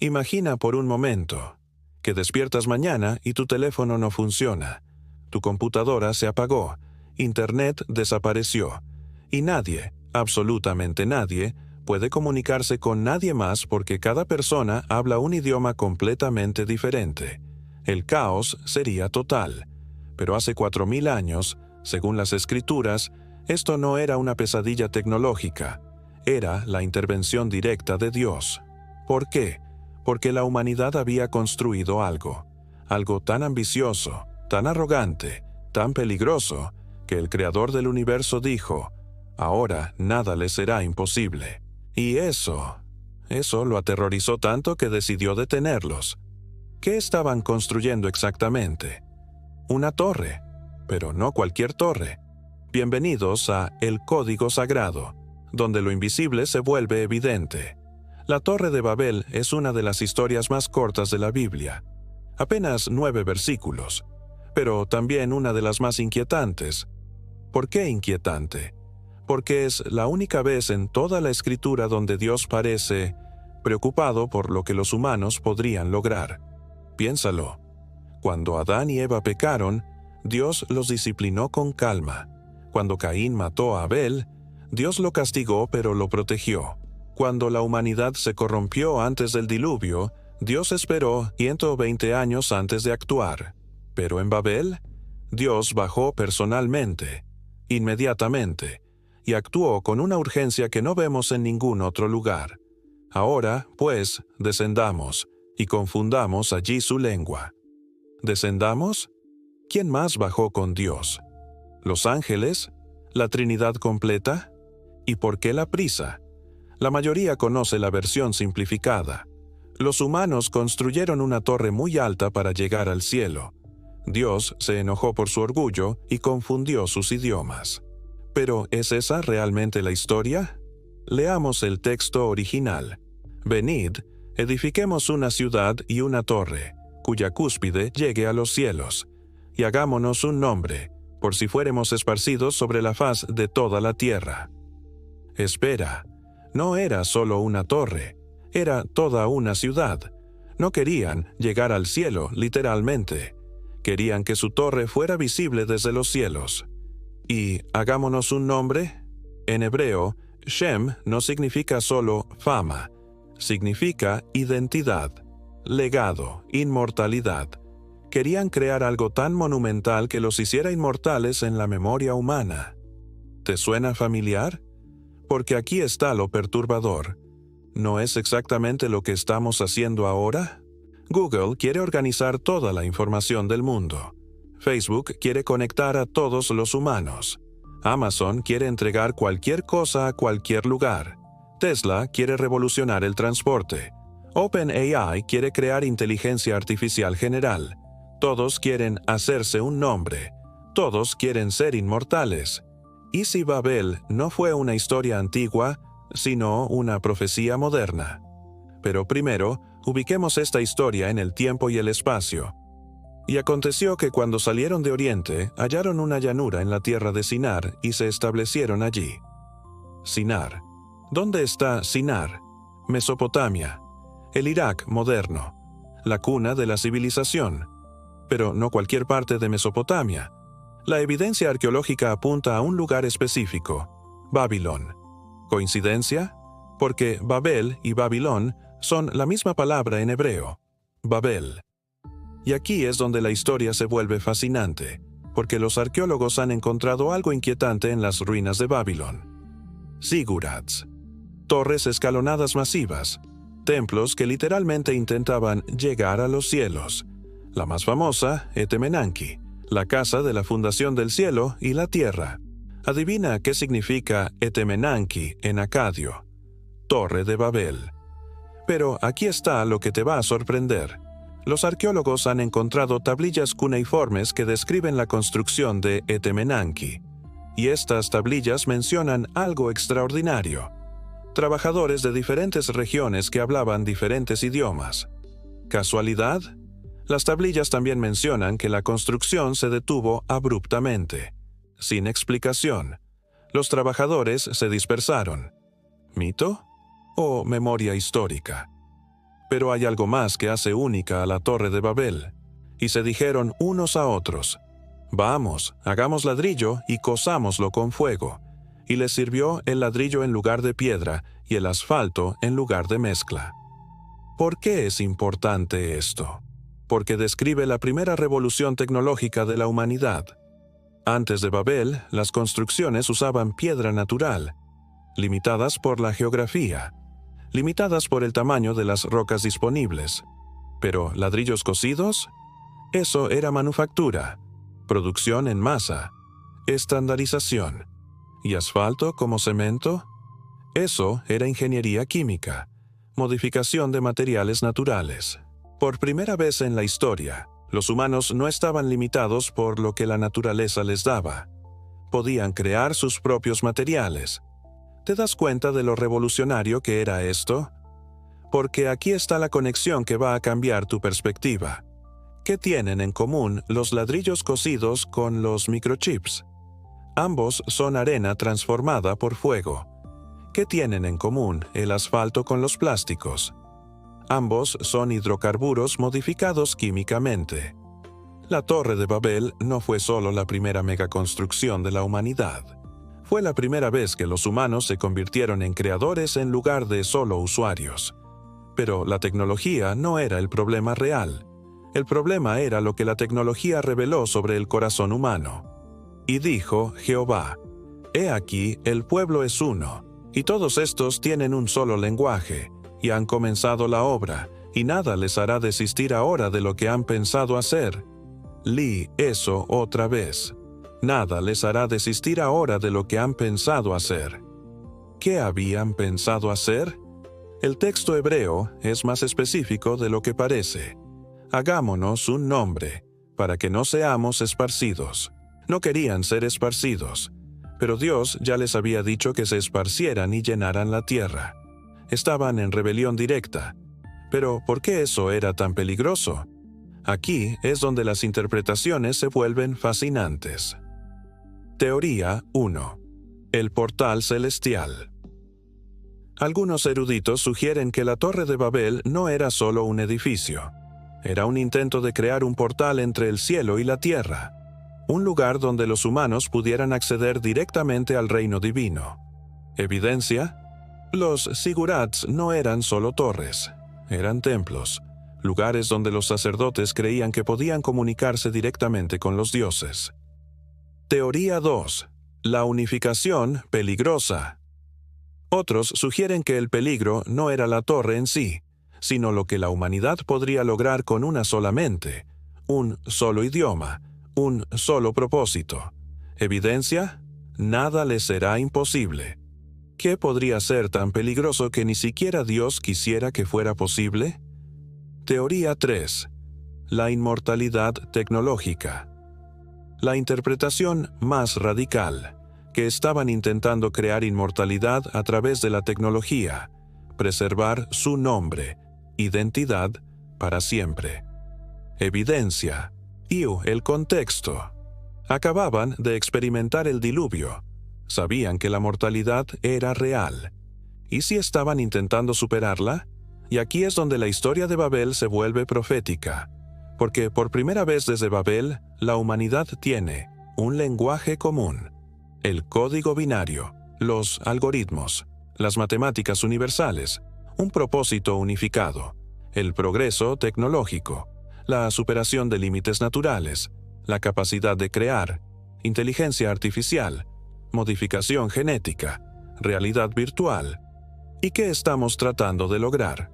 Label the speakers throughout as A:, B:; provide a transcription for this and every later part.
A: Imagina por un momento que despiertas mañana y tu teléfono no funciona, tu computadora se apagó, Internet desapareció, y nadie, absolutamente nadie, puede comunicarse con nadie más porque cada persona habla un idioma completamente diferente. El caos sería total. Pero hace 4000 años, según las Escrituras, esto no era una pesadilla tecnológica, era la intervención directa de Dios. ¿Por qué? Porque la humanidad había construido algo tan ambicioso, tan arrogante, tan peligroso, que el Creador del universo dijo, ahora nada le será imposible. Y eso lo aterrorizó tanto que decidió detenerlos. ¿Qué estaban construyendo exactamente? Una torre, pero no cualquier torre. Bienvenidos a El Código Sagrado, donde lo invisible se vuelve evidente. La Torre de Babel es una de las historias más cortas de la Biblia. Apenas 9 versículos, pero también una de las más inquietantes. ¿Por qué inquietante? Porque es la única vez en toda la Escritura donde Dios parece preocupado por lo que los humanos podrían lograr. Piénsalo. Cuando Adán y Eva pecaron, Dios los disciplinó con calma. Cuando Caín mató a Abel, Dios lo castigó pero lo protegió. Cuando la humanidad se corrompió antes del diluvio, Dios esperó 120 años antes de actuar. Pero en Babel, Dios bajó personalmente, inmediatamente, y actuó con una urgencia que no vemos en ningún otro lugar. Ahora, pues, descendamos y confundamos allí su lengua. ¿Descendamos? ¿Quién más bajó con Dios? ¿Los ángeles? ¿La Trinidad completa? ¿Y por qué la prisa? La mayoría conoce la versión simplificada. Los humanos construyeron una torre muy alta para llegar al cielo. Dios se enojó por su orgullo y confundió sus idiomas. ¿Pero es esa realmente la historia? Leamos el texto original. Venid, edifiquemos una ciudad y una torre, cuya cúspide llegue a los cielos, y hagámonos un nombre, por si fuéremos esparcidos sobre la faz de toda la tierra. Espera, no era solo una torre, era toda una ciudad. No querían llegar al cielo, literalmente. Querían que su torre fuera visible desde los cielos. ¿Y hagámonos un nombre? En hebreo, Shem no significa solo fama, significa identidad, legado, inmortalidad. Querían crear algo tan monumental que los hiciera inmortales en la memoria humana. ¿Te suena familiar? Porque aquí está lo perturbador. ¿No es exactamente lo que estamos haciendo ahora? Google quiere organizar toda la información del mundo. Facebook quiere conectar a todos los humanos. Amazon quiere entregar cualquier cosa a cualquier lugar. Tesla quiere revolucionar el transporte. OpenAI quiere crear inteligencia artificial general. Todos quieren hacerse un nombre. Todos quieren ser inmortales. ¿Y si Babel no fue una historia antigua, sino una profecía moderna? Pero primero, ubiquemos esta historia en el tiempo y el espacio. Y aconteció que cuando salieron de Oriente, hallaron una llanura en la tierra de Sinar y se establecieron allí. Sinar. ¿Dónde está Sinar? Mesopotamia. El Irak moderno. La cuna de la civilización. Pero no cualquier parte de Mesopotamia. La evidencia arqueológica apunta a un lugar específico, Babilón. ¿Coincidencia? Porque Babel y Babilón son la misma palabra en hebreo, Babel. Y aquí es donde la historia se vuelve fascinante, porque los arqueólogos han encontrado algo inquietante en las ruinas de Babilón. Zigurats, torres escalonadas masivas, templos que literalmente intentaban llegar a los cielos. La más famosa, Etemenanki, la casa de la fundación del cielo y la tierra. Adivina qué significa Etemenanki en acadio. Torre de Babel. Pero aquí está lo que te va a sorprender. Los arqueólogos han encontrado tablillas cuneiformes que describen la construcción de Etemenanki. Y estas tablillas mencionan algo extraordinario. Trabajadores de diferentes regiones que hablaban diferentes idiomas. ¿Casualidad? Las tablillas también mencionan que la construcción se detuvo abruptamente, sin explicación. Los trabajadores se dispersaron. ¿Mito o memoria histórica? Pero hay algo más que hace única a la Torre de Babel. Y se dijeron unos a otros: «Vamos, hagamos ladrillo y cozámoslo con fuego». Y les sirvió el ladrillo en lugar de piedra y el asfalto en lugar de mezcla. ¿Por qué es importante esto? Porque describe la primera revolución tecnológica de la humanidad. Antes de Babel, las construcciones usaban piedra natural, limitadas por la geografía, limitadas por el tamaño de las rocas disponibles. Pero ladrillos cocidos, eso era manufactura, producción en masa, estandarización. Y asfalto como cemento, eso era ingeniería química, modificación de materiales naturales. Por primera vez en la historia, los humanos no estaban limitados por lo que la naturaleza les daba. Podían crear sus propios materiales. ¿Te das cuenta de lo revolucionario que era esto? Porque aquí está la conexión que va a cambiar tu perspectiva. ¿Qué tienen en común los ladrillos cocidos con los microchips? Ambos son arena transformada por fuego. ¿Qué tienen en común el asfalto con los plásticos? Ambos son hidrocarburos modificados químicamente. La Torre de Babel no fue solo la primera megaconstrucción de la humanidad. Fue la primera vez que los humanos se convirtieron en creadores en lugar de solo usuarios. Pero la tecnología no era el problema real. El problema era lo que la tecnología reveló sobre el corazón humano. Y dijo Jehová: «He aquí, el pueblo es uno, y todos estos tienen un solo lenguaje, y han comenzado la obra, y nada les hará desistir ahora de lo que han pensado hacer». Lee eso otra vez. Nada les hará desistir ahora de lo que han pensado hacer. ¿Qué habían pensado hacer? El texto hebreo es más específico de lo que parece. Hagámonos un nombre, para que no seamos esparcidos. No querían ser esparcidos, pero Dios ya les había dicho que se esparcieran y llenaran la tierra. Estaban en rebelión directa. Pero ¿por qué eso era tan peligroso? Aquí es donde las interpretaciones se vuelven fascinantes. Teoría 1. El portal celestial. Algunos eruditos sugieren que la Torre de Babel no era solo un edificio. Era un intento de crear un portal entre el cielo y la tierra. Un lugar donde los humanos pudieran acceder directamente al reino divino. ¿Evidencia? Los zigurats no eran solo torres, eran templos, lugares donde los sacerdotes creían que podían comunicarse directamente con los dioses. Teoría 2. La unificación peligrosa. Otros sugieren que el peligro no era la torre en sí, sino lo que la humanidad podría lograr con una sola mente, un solo idioma, un solo propósito. ¿Evidencia? Nada les será imposible. ¿Qué podría ser tan peligroso que ni siquiera Dios quisiera que fuera posible? Teoría 3. La inmortalidad tecnológica. La interpretación más radical, que estaban intentando crear inmortalidad a través de la tecnología, preservar su nombre, identidad, para siempre. Evidencia. El contexto. Acababan de experimentar el diluvio. Sabían que la mortalidad era real. ¿Y si estaban intentando superarla? Y aquí es donde la historia de Babel se vuelve profética. Porque por primera vez desde Babel, la humanidad tiene un lenguaje común. El código binario, los algoritmos, las matemáticas universales, un propósito unificado, el progreso tecnológico, la superación de límites naturales, la capacidad de crear, inteligencia artificial, modificación genética, realidad virtual. ¿Y qué estamos tratando de lograr?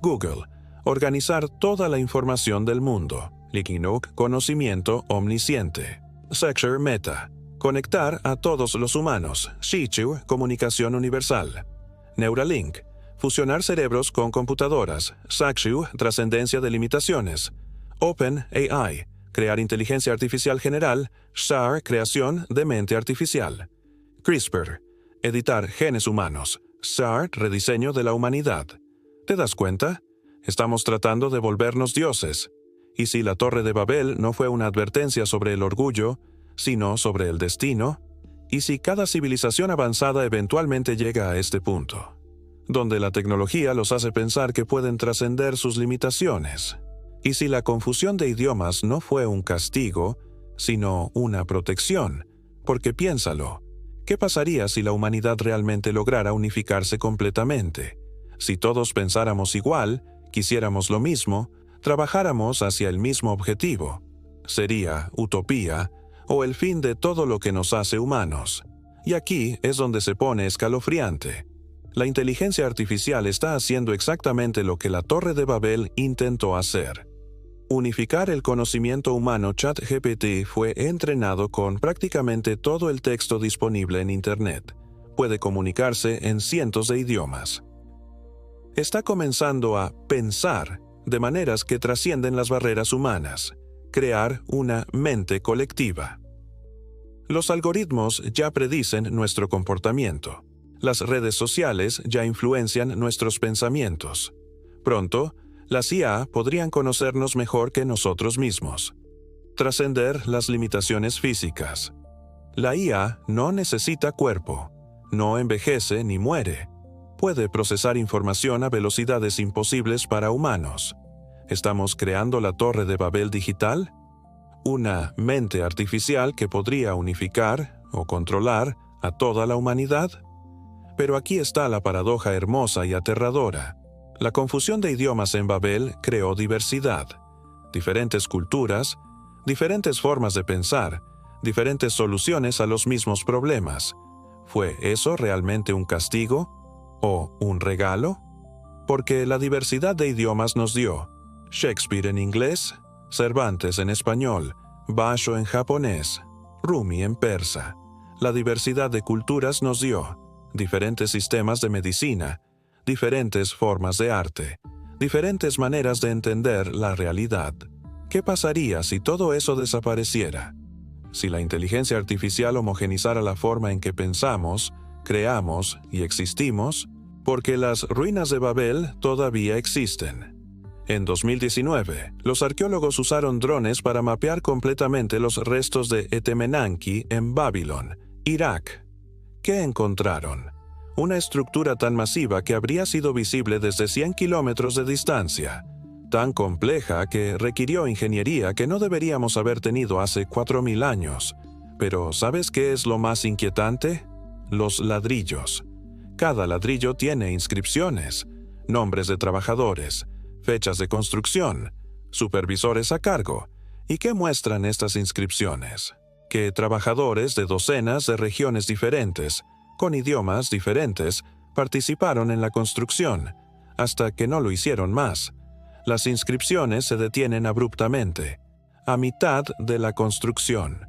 A: Google, organizar toda la información del mundo. Liquinuk, conocimiento omnisciente. Secure Meta, conectar a todos los humanos. Shichu, comunicación universal. Neuralink, fusionar cerebros con computadoras. Sakshu, trascendencia de limitaciones. OpenAI, crear inteligencia artificial general. SAR, creación de mente artificial. CRISPR, editar genes humanos. SAR, rediseño de la humanidad. ¿Te das cuenta? Estamos tratando de volvernos dioses. ¿Y si la Torre de Babel no fue una advertencia sobre el orgullo, sino sobre el destino? ¿Y si cada civilización avanzada eventualmente llega a este punto? donde la tecnología los hace pensar que pueden trascender sus limitaciones. Y si la confusión de idiomas no fue un castigo, sino una protección, porque piénsalo, ¿qué pasaría si la humanidad realmente lograra unificarse completamente? Si todos pensáramos igual, quisiéramos lo mismo, trabajáramos hacia el mismo objetivo. Sería utopía o el fin de todo lo que nos hace humanos. Y aquí es donde se pone escalofriante. La inteligencia artificial está haciendo exactamente lo que la Torre de Babel intentó hacer. Unificar el conocimiento humano. ChatGPT fue entrenado con prácticamente todo el texto disponible en Internet. Puede comunicarse en cientos de idiomas. Está comenzando a pensar de maneras que trascienden las barreras humanas, crear una mente colectiva. Los algoritmos ya predicen nuestro comportamiento. Las redes sociales ya influencian nuestros pensamientos. Pronto, las IA podrían conocernos mejor que nosotros mismos. Trascender las limitaciones físicas. La IA no necesita cuerpo, no envejece ni muere. Puede procesar información a velocidades imposibles para humanos. ¿Estamos creando la Torre de Babel digital? ¿Una mente artificial que podría unificar o controlar a toda la humanidad? Pero aquí está la paradoja hermosa y aterradora. La confusión de idiomas en Babel creó diversidad, diferentes culturas, diferentes formas de pensar, diferentes soluciones a los mismos problemas. ¿Fue eso realmente un castigo o un regalo? Porque la diversidad de idiomas nos dio Shakespeare en inglés, Cervantes en español, Basho en japonés, Rumi en persa. La diversidad de culturas nos dio diferentes sistemas de medicina, diferentes formas de arte, diferentes maneras de entender la realidad. ¿Qué pasaría si todo eso desapareciera? Si la inteligencia artificial homogenizara la forma en que pensamos, creamos y existimos, porque las ruinas de Babel todavía existen. En 2019, los arqueólogos usaron drones para mapear completamente los restos de Etemenanki en Babilón, Irak. ¿Qué encontraron? Una estructura tan masiva que habría sido visible desde 100 kilómetros de distancia, tan compleja que requirió ingeniería que no deberíamos haber tenido hace 4000 años. Pero ¿sabes qué es lo más inquietante? Los ladrillos. Cada ladrillo tiene inscripciones, nombres de trabajadores, fechas de construcción, supervisores a cargo. ¿Y qué muestran estas inscripciones? Que trabajadores de docenas de regiones diferentes, con idiomas diferentes, participaron en la construcción, hasta que no lo hicieron más. Las inscripciones se detienen abruptamente, a mitad de la construcción,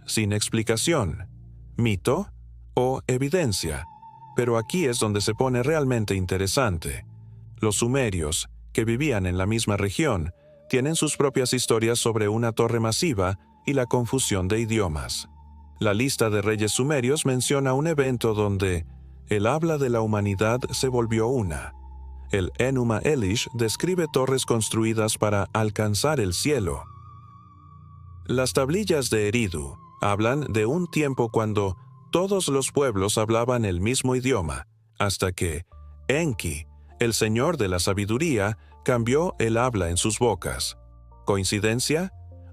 A: sin explicación, mito o evidencia. Pero aquí es donde se pone realmente interesante. Los sumerios, que vivían en la misma región, tienen sus propias historias sobre una torre masiva y la confusión de idiomas. La lista de reyes sumerios menciona un evento donde el habla de la humanidad se volvió una. El Enuma Elish describe torres construidas para alcanzar el cielo. Las tablillas de Eridu hablan de un tiempo cuando todos los pueblos hablaban el mismo idioma, hasta que Enki, el señor de la sabiduría, cambió el habla en sus bocas. ¿Coincidencia?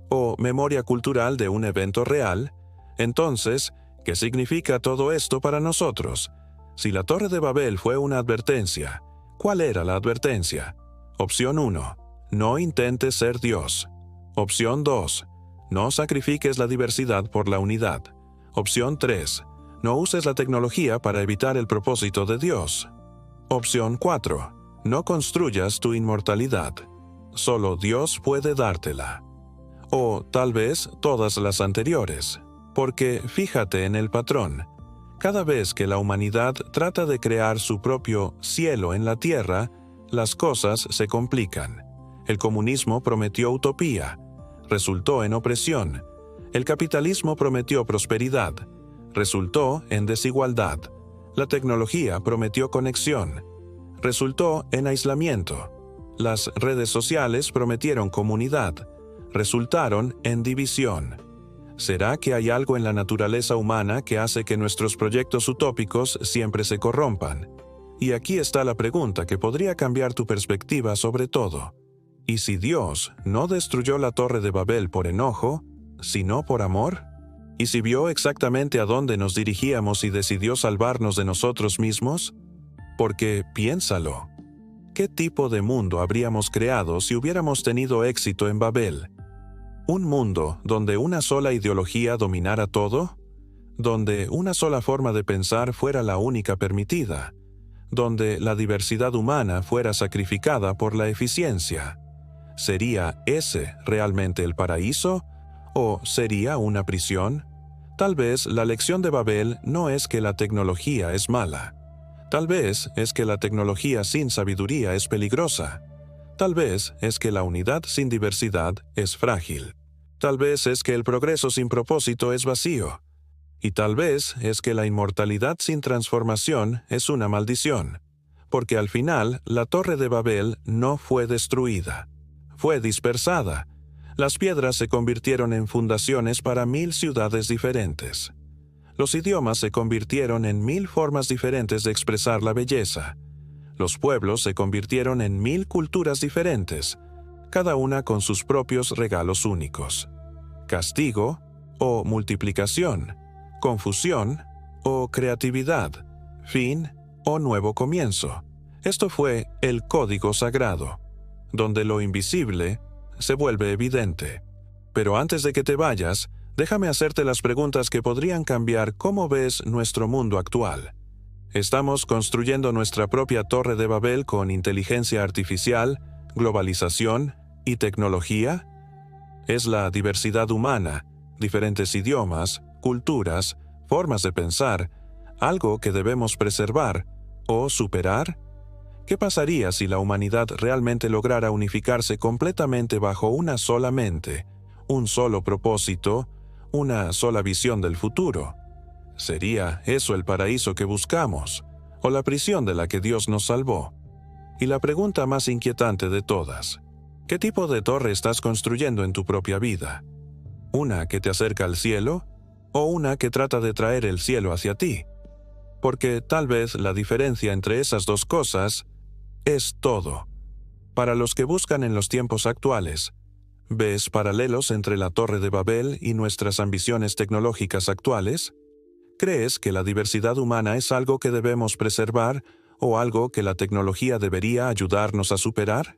A: ¿O memoria cultural de un evento real? Entonces, ¿qué significa todo esto para nosotros? Si la Torre de Babel fue una advertencia, ¿cuál era la advertencia? Opción 1. No intentes ser Dios. Opción 2. No sacrifiques la diversidad por la unidad. Opción 3. No uses la tecnología para evitar el propósito de Dios. Opción 4. No construyas tu inmortalidad. Solo Dios puede dártela. O tal vez todas las anteriores. Porque fíjate en el patrón. Cada vez que la humanidad trata de crear su propio cielo en la tierra, las cosas se complican. El comunismo prometió utopía, resultó en opresión. El capitalismo prometió prosperidad, resultó en desigualdad. La tecnología prometió conexión, resultó en aislamiento. Las redes sociales prometieron comunidad, resultaron en división. ¿Será que hay algo en la naturaleza humana que hace que nuestros proyectos utópicos siempre se corrompan? Y aquí está la pregunta que podría cambiar tu perspectiva sobre todo. ¿Y si Dios no destruyó la Torre de Babel por enojo, sino por amor? ¿Y si vio exactamente a dónde nos dirigíamos y decidió salvarnos de nosotros mismos? Porque piénsalo. ¿Qué tipo de mundo habríamos creado si hubiéramos tenido éxito en Babel? ¿Un mundo donde una sola ideología dominara todo? ¿Donde una sola forma de pensar fuera la única permitida? ¿Donde la diversidad humana fuera sacrificada por la eficiencia? ¿Sería ese realmente el paraíso? ¿O sería una prisión? Tal vez la lección de Babel no es que la tecnología es mala. Tal vez es que la tecnología sin sabiduría es peligrosa. Tal vez es que la unidad sin diversidad es frágil. Tal vez es que el progreso sin propósito es vacío. Y tal vez es que la inmortalidad sin transformación es una maldición. Porque al final, la Torre de Babel no fue destruida. Fue dispersada. Las piedras se convirtieron en fundaciones para 1000 ciudades diferentes. Los idiomas se convirtieron en 1000 formas diferentes de expresar la belleza. Los pueblos se convirtieron en 1000 culturas diferentes, cada una con sus propios regalos únicos. Castigo o multiplicación, confusión o creatividad, fin o nuevo comienzo. Esto fue el código sagrado, donde lo invisible se vuelve evidente. Pero antes de que te vayas, déjame hacerte las preguntas que podrían cambiar cómo ves nuestro mundo actual. ¿Estamos construyendo nuestra propia Torre de Babel con inteligencia artificial, globalización y tecnología? ¿Es la diversidad humana, diferentes idiomas, culturas, formas de pensar, algo que debemos preservar o superar? ¿Qué pasaría si la humanidad realmente lograra unificarse completamente bajo una sola mente, un solo propósito, una sola visión del futuro? ¿Sería eso el paraíso que buscamos, o la prisión de la que Dios nos salvó? Y la pregunta más inquietante de todas: ¿qué tipo de torre estás construyendo en tu propia vida? ¿Una que te acerca al cielo, o una que trata de traer el cielo hacia ti? Porque tal vez la diferencia entre esas dos cosas es todo. Para los que buscan en los tiempos actuales, ¿ves paralelos entre la Torre de Babel y nuestras ambiciones tecnológicas actuales? ¿Crees que la diversidad humana es algo que debemos preservar o algo que la tecnología debería ayudarnos a superar?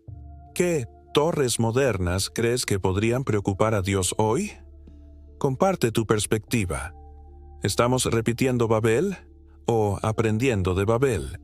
A: ¿Qué torres modernas crees que podrían preocupar a Dios hoy? Comparte tu perspectiva. ¿Estamos repitiendo Babel o aprendiendo de Babel?